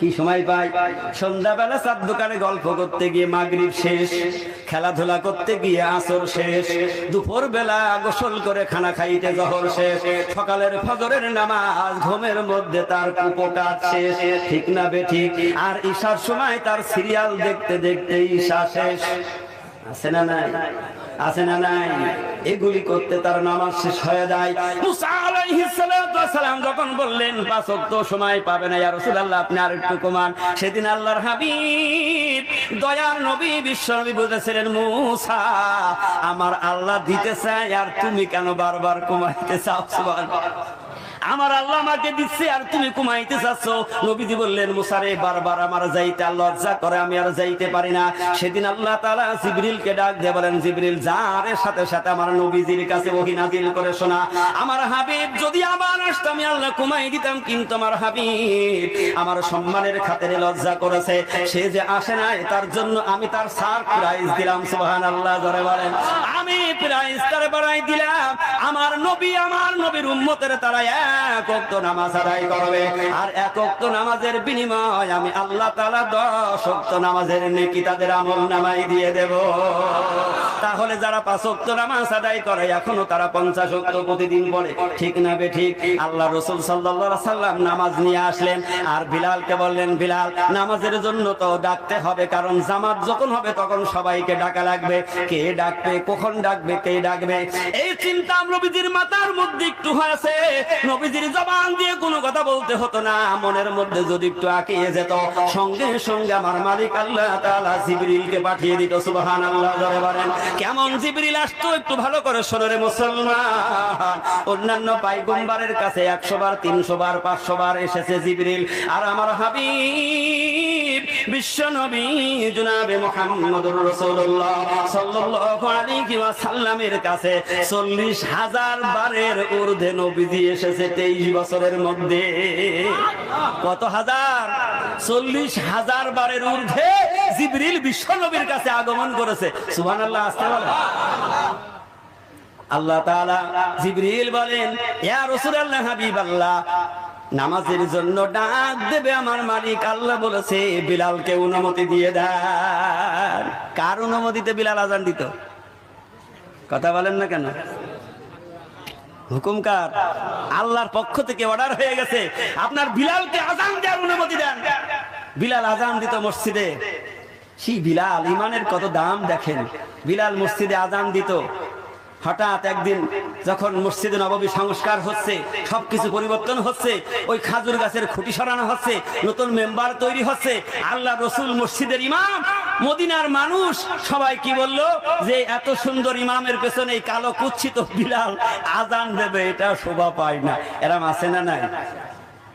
কি সময় পায়? সন্ধ্যাবেলা চার দোকানে গল্প করতে গিয়ে মাগরিব শেষ, খেলাধুলা করতে গিয়ে আসর শেষ, দুপুর বেলা গোসল করে খানা খাইতে জহর শেষ, সকালের ফজরের নামাজ ঘুমের মধ্যে তার কুপকাত শেষ। ঠিক না বেঠিক? আর ঈশার সময় তার সিরিয়াল দেখতে দেখতে ঈশা শেষ। আছে না নাই? আছে না নাই? এগুলি করতে তার নামাজ শেষ হয়ে যায়। মুসা আলাইহিস সালাতু ওয়াস সালাম যখন বললেন 5 ওয়াক্ত সময় পাবে না ইয়া রাসূলুল্লাহ, আপনি আরেকটু কমান। সেদিন আল্লাহর হাবিব দয়ার নবী বিশ্ব নবী বলেছিলেন মুসা আমার আল্লাহ দিতে চায় আর তুমি কেন বারবার কমাইতে চাও? সুবহানাল্লাহ। আমার আল্লাহ আমাকে দিচ্ছে আর তুমি কমাইতে চাচ্ছ। নবীজি বললেন মুসা রে, বারবার আমার যাইতে লজ্জা করে, আমি আর যাইতে পারি না। সেদিন আল্লাহ তাআলা জিবরিলকে ডাক দিয়ে বলেন জিবরিল যা, আর সাথে সাথে আমার নবীজির কাছে ওহী নাযিল করে শোনা। আমার হাবিব যদি যদি আবার আসতো আমি আল্লাহ কমাই দিতাম, কিন্তু আমার হাবিব আমার সম্মানের খাতিরে লজ্জা করেছে, সে যে আসে নাই তার জন্য আমি তার সারপ্রাইজ দিলাম। সুবহানাল্লাহ জোরে বলেন। আমি প্রাইজ তার বাড়াই দিলাম। আমার নবীর উম্মতের তারা এক ওয়াক্ত নামাজ আদায় করবে, আর এক ওয়াক্ত নামাজের বিনিময় আমি আল্লাহ তাআলা 10 ওয়াক্ত নামাজের নেকি তাদের আমলনামায় দিয়ে দেব। তাহলে যারা 5 ওয়াক্ত নামাজ আদায় করে এখনো তারা 50 ওয়াক্ত প্রতিদিন পড়ে, ঠিক না বে ঠিক? আল্লাহ রাসূল সাল্লাল্লাহু আলাইহি সাল্লাম নামাজ নিয়ে আসলেন, আর বিলালকে বললেন, বিলাল নামাজের জন্য তো ডাকতে হবে, কারণ জামাত যখন হবে তখন সবাইকে ডাকা লাগবে। কে ডাকবে, কখন ডাকবে, কে ডাকবে, এই চিন্তা নবীজির মাথার মধ্যে একটু হয়েছে। নবীজির জবান দিয়ে কোনো কথা বলতে হতো না, মনের মধ্যে যদি একটু আঁকিয়ে যেত, সঙ্গে সঙ্গে আমার মালিক আল্লাহ তাআলা জিবরিলকে পাঠিয়ে দিত। সুবহানাল্লাহ জোরে বলেন। কেমন জিবরিল আসতো একটু ভালো করে শোনো রে মুসলমান। অন্যান্য পয়গম্বরের কাছে 100 বার, 300 বার, 500 বার এসেছে জিবরিল, আর আমার হাবিব বিশ্ব নবী জনাবে মুহাম্মদুর রাসূলুল্লাহ সাল্লাল্লাহু আলাইহি ওয়াসাল্লামের কাছে 40,000 বারের ঊর্ধ্বে নবীজি এসেছে 23 বছরের মধ্যে। কত হাজার? 40,000 বারের ঊর্ধ্বে জিবরিল বিশ্ব নবীর কাছে আগমন করেছে। সুবহানাল্লাহ, আস্তে বলেন। আল্লাহ তাআলা জিবরিল বলেন, ইয়া রাসূলুল্লাহ, হাবিবাল্লাহ, নামাজের জন্য ডাক দেবে আমার মালিক আল্লাহ বলেছে বিলালকে অনুমতি দিয়ে দেন। কার অনুমতিতে বিলাল আজান দিত? কথা বলেন না কেন? হুকুম কার? আল্লাহর পক্ষ থেকে অর্ডার হয়ে গেছে, আপনার বিলালকে আজান দেওয়ার অনুমতি দেন। বিলাল আজান দিত মসজিদে। সেই বিলাল, ইমানের কত দাম দেখেন। বিলাল মসজিদে আজান দিত। হঠাৎ একদিন যখন মসজিদে নববী সংস্কার হচ্ছে, সবকিছু পরিবর্তন হচ্ছে, ওই খাজুর গাছের খুঁটি সরানো হচ্ছে, নতুন মেম্বার তৈরি হচ্ছে, আল্লাহ রসুল মসজিদের ইমাম, মদিনার মানুষ সবাই কি বলল যে এত সুন্দর ইমামের পেছনে এই কালো কুচ্ছিত বিলাল আজান দেবে, এটা শোভা পায় না। এরম আছে না নাই?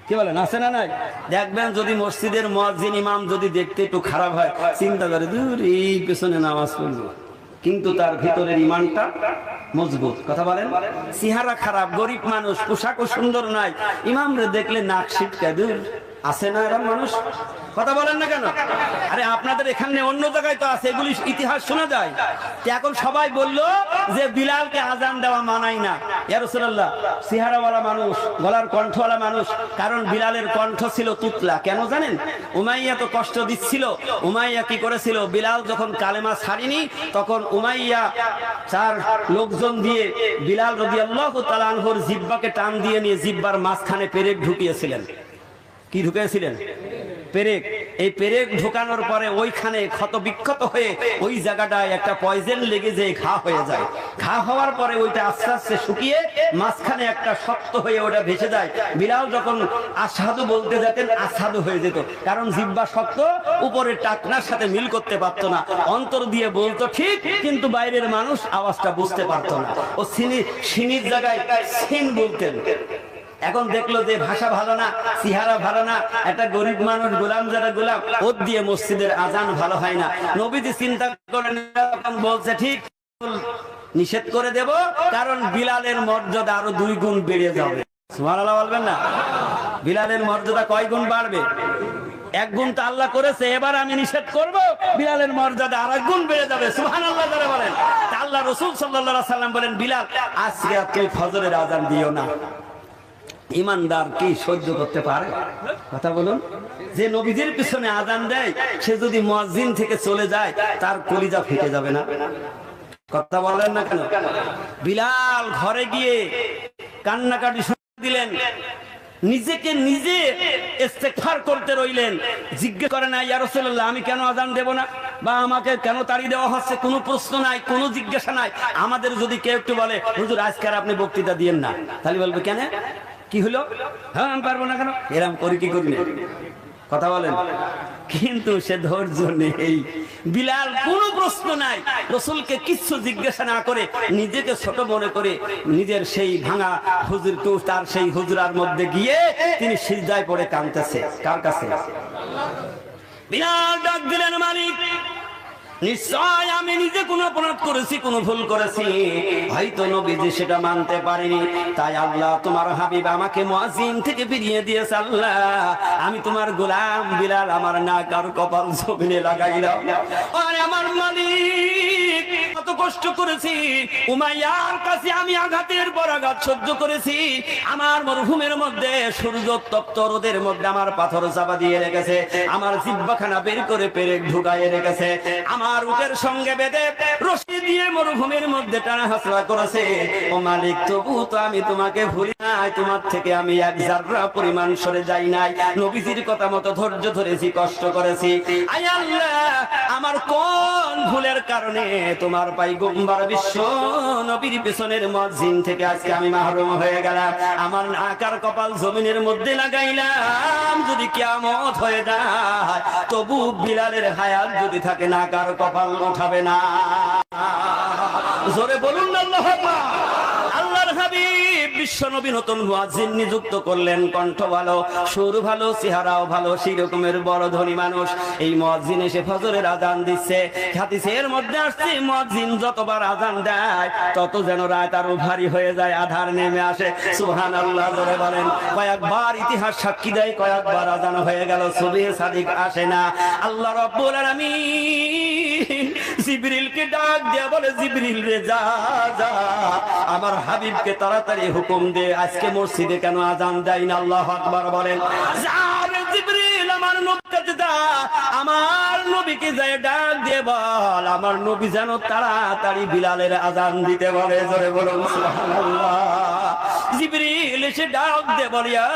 কি বলেন, আছে না নাই? দেখবেন যদি মসজিদের মুয়াজ্জিন ইমাম যদি দেখতে একটু খারাপ হয়, চিন্তা করে দূর এই পেছনে নামাজ পড়বো, কিন্তু তার ভিতরের ইমানটা মজবুত। কথা বলেন। চেহারা খারাপ, গরিব মানুষ, পোশাকও সুন্দর নাই, ইমামরে দেখলে নাক ছিটকায়, দূর আছে না এরকম মানুষ? কথা বলেন না কেন? আরে আপনাদের এখানে অন্য জায়গায় তো আছে, এগুলি ইতিহাস শোনা যায়। এখন সবাই বলল যে বিলালকে আজান দেওয়া মানাই না। ইয়া রাসূলুল্লাহ, চেহারাওয়ালা মানুষ, গলার কণ্ঠওয়ালা মানুষ, কারণ বিলালের কণ্ঠ ছিল তুতলা। কেন জানেন? উমাইয়া তো কষ্ট দিচ্ছিল। উমাইয়া কি করেছিল, বিলাল যখন কালেমা ছাড়িনি তখন উমাইয়া চার লোকজন দিয়ে বিলাল রাদিয়াল্লাহু তাআলা আনহুর জিহ্বাকে টান দিয়ে নিয়ে জিহ্বার মাঝখানে পেরেক ঢুকিয়েছিলেন। কি ঢুকিয়েছিলেন? পেরেক। এই পেরেক ঢোকানোর পরে ওইখানে ক্ষত বিক্ষত হয়ে ওই জায়গাটায় একটা পয়জন লেগে যে ঘা হয়ে যায়। ঘা হওয়ার পরে ওইটা আস্তে আস্তে শুকিয়ে মাঝখানে একটা শক্ত হয়ে ওটা ভেসে যায়। বিলাল যখন আশহাদু বলতে যেতেন, আশহাদু হয়ে যেত, কারণ জিহ্বা শক্ত, উপরের টাকনার সাথে মিল করতে পারতো না। অন্তর দিয়ে বলতো ঠিক, কিন্তু বাইরের মানুষ আওয়াজটা বুঝতে পারতো না। ও সিনির জায়গায় সিন বলতেন। এখন দেখলো যে ভাষা ভালো না, চেহারা ভালো না, একটা গরিব মানুষ, গোলাম যারা গোলাম, ওর দিয়ে মসজিদের আজান ভালো হয় না। নবীজি চিন্তা করেন, বলছে ঠিক নিষেধ করে দেব, কারণ বিলালের মর্যাদা আরো 2 গুণ বেড়ে যাবে। সুবহানাল্লাহ বলবেন না? বিলালের মর্যাদা কয় গুণ বাড়বে? 1 গুণ তো আল্লাহ করেছে, এবার আমি নিষেধ করব, বিলালের মর্যাদা আর 1 গুণ বেড়ে যাবে। সুবহানাল্লাহ যারা বলেন। আল্লাহ রাসূল সাল্লাল্লাহু আলাইহি সাল্লাম বলেন, বিলাল আজকে তুই ফজরের আজান দিও না। ইমানদার কি সহ্য করতে পারে? কথা বলুন। যে নবীজির পিছনে আজান দেয়, সে যদি মুয়াজ্জিন থেকে চলে যায়, তার কলিজা ফেটে যাবে না? কথা বলেন না কেন? বিলাল ঘরে গিয়ে কান্নাকাটি শুরু দিলেন, নিজেকে নিজে ইস্তেগফার করতে রইলেন। জিজ্ঞেস করে না, ইয়া রাসূলুল্লাহ, আমি কেন আজান দেব না, বা আমাকে কেন তাড়িয়ে দেওয়া হচ্ছে? কোনো প্রশ্ন নাই, কোনো জিজ্ঞাসা নাই। আমাদের যদি কেউ একটু বলে, হুজুর আজকে আর আপনি বক্তৃতা দিয়েন না, তাহলে বলবে কেন, কি হলো? হ্যাঁ আমি পারবো না কেন, এরকম করি কি করি না? কথা বলেন। কিন্তু সে ধৈর্য নেই। বিলাল কোনো প্রশ্ন নাই, রাসূলকে কিছু জিজ্ঞাসা না করে নিজেকে ছোট মনে করে নিজের সেই ভাঙা হুজুর তো তার সেই হুজরার মধ্যে গিয়ে তিনি সিজদায় পড়ে কাঁদতেছে। কার কাছে? বিলাল ডাক দিলেন, মালিক নিশ্চয় আমি নিজে কোনো অপরাধ করেছি, কোনো ভুল করেছি, হয়তো নবীজি সেটা মানতে পারেনি। তাই আল্লাহ তোমার হাবিব আমাকে মুয়াজ্জিন থেকে ফিরিয়ে দিয়েছে। আল্লাহ আমি তোমার গোলাম বিলাল আমার নাক আর কপাল জমিনে লাগাইলাম। আর আমার মালিক কত কষ্ট করেছি, উমাইয়ার কাছে আমি আঘাতের পর আঘাত সহ্য করেছি। আমার মরুভূমির মধ্যে সূর্য তপ্ত রোদের মধ্যে আমার পাথর চাপা দিয়ে রেখেছে, আমার জিহ্বাখানা বের করে পেরেক ঢুকায় রেখেছে, আমার উটের সঙ্গে বেঁধে রশি দিয়ে মরুভূমির মধ্যে টানা হাসরা করেছে। ও মালিক তবু তো আমি তোমাকে ভুলি নাই, তোমার থেকে আমি এক জাররা পরিমাণ সরে যাই নাই। নবীজির কথা মতো ধৈর্য ধরেছি, কষ্ট করেছি। আয় আল্লাহ আমার কোন ভুলের কারণে তোমার পয়গম্বর বিশ্ব নবীর পেছনের মুয়াজ্জিন থেকে আজকে আমি মাহরুম হয়ে গেলাম। আমার নাক আর কপাল জমিনের মধ্যে লাগাইলাম। যদি কিয়ামত হয়ে যায় তবু বিলালের হায়াত যদি থাকে নাক আর কপাল উঠাবে না। জোরে বলুন আল্লাহু আকবার। আল্লাহর হাবিব বিশ্ব নবী নতুন মুয়াজ্জিন নিযুক্ত করলেন। কণ্ঠ ভালো, সুর ভালো, চেহারাও ভালো, সেই রকমের বড় ধনী মানুষ। এই মুয়াজ্জিন এসে ফজরের আযান দিচ্ছে। হাদিসের মধ্যে আসছে মুয়াজ্জিন যতবার আযান দেয় তত যেন রাত আরো ভারী হয়ে যায়, আধার নেমে আসে। সুবহানাল্লাহ জোরে বলেন। কয়েকবার ইতিহাস সাক্ষী দেয়, কয়েকবার আযান হয়ে গেল, সুবহে সাদিক আসে না। আল্লাহ রাব্বুল আলামিন জিবরিলকে ডাক দিয়ে বলে, জিবরিল রে যা যা আমার হাবিবকে তাড়াতাড়ি হুকুম দে, আজকে মসজিদে কেন আযান দেয় না? আল্লাহু আকবার বলেন। যা রে জিবরিল আমার নবীকে যা, আমার নবীকে যায় ডাক দিয়ে বল আমার নবী যেন তাড়াতাড়ি বিলালের আযান দিতে বলে। জোরে বলুন সুবহানাল্লাহ। জিবরিল এসে ডাক দিয়ে বলে, ইয়া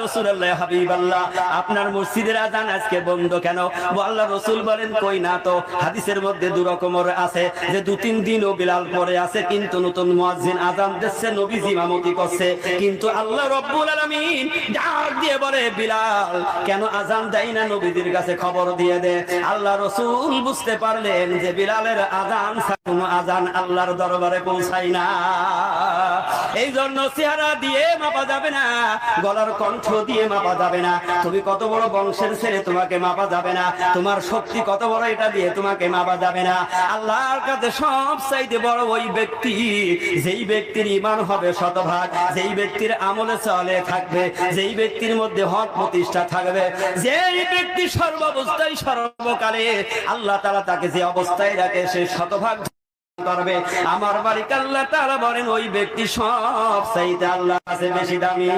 রাসূলুল্লাহ হাবিবাল্লাহ আপনার মসজিদের আযান আজকে বন্ধ কেন? আল্লাহ রাসূল বলেন, কই না তো। হাদিসের মধ্যে দু রকমের আছে যে 2-3 দিনও বিলাল পরে আছে, কিন্তু নতুন মুয়াজ্জিন আযান দিচ্ছে, নবীজি ইমামতি করছে। কিন্তু আল্লাহ রাব্বুল আলামিন ডাক দিয়ে বলে, বিলাল কেন আযান দেয় না? নবীজির কাছে খবর দিয়ে দে। আল্লাহ রাসূল বুঝতে পারলেন যে বিলালের আযান কোনো আযান আল্লাহর দরবারে পৌঁছায় না। এই জন্য চেহারা দিয়ে মাপা যাবে না, গলার কণ্ঠ দিয়ে মাপা যাবে না, তুমি কত বড় বংশের ছেলে তোমাকে মাপা যাবে না, তোমার শক্তি কত বড় এটা দিয়ে তোমাকে মাপা যাবে না। আল্লাহর কাছে সব চাইতে বড় ওই ব্যক্তি, যেই ব্যক্তির ঈমান হবে শতভাগ, যেই ব্যক্তির আমলে চলে থাকবে, যেই ব্যক্তির মধ্যে হক প্রতিষ্ঠা থাকবে, যেই ব্যক্তি সর্বাবস্থায় সর্বকালে আল্লাহ তাআলা তাকে যে অবস্থায় রাখে সে শতভাগ করবে। আমার মালিক আল্লাহ তাআলা বলেন ওই ব্যক্তি সব চাইতে আল্লাহর কাছে বেশি দামি।